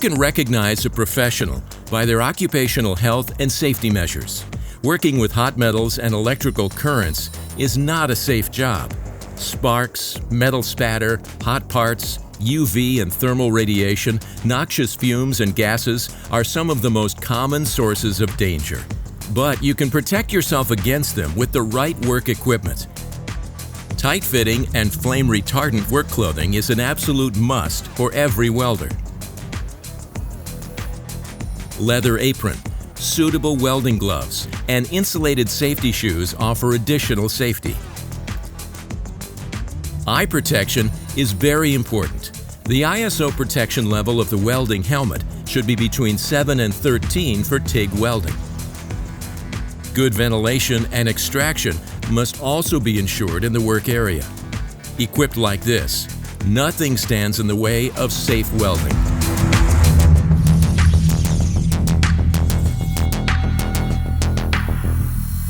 can recognize a professional by their occupational health and safety measures. Working with hot metals and electrical currents is not a safe job. Sparks, metal spatter, hot parts, UV and thermal radiation, noxious fumes and gases are some of the most common sources of danger. But you can protect yourself against them with the right work equipment. Tight-fitting and flame-retardant work clothing is an absolute must for every welder. Leather apron, suitable welding gloves, and insulated safety shoes offer additional safety. Eye protection is very important. The ISO protection level of the welding helmet should be between 7 and 13 for TIG welding. Good ventilation and extraction must also be ensured in the work area. Equipped like this, nothing stands in the way of safe welding.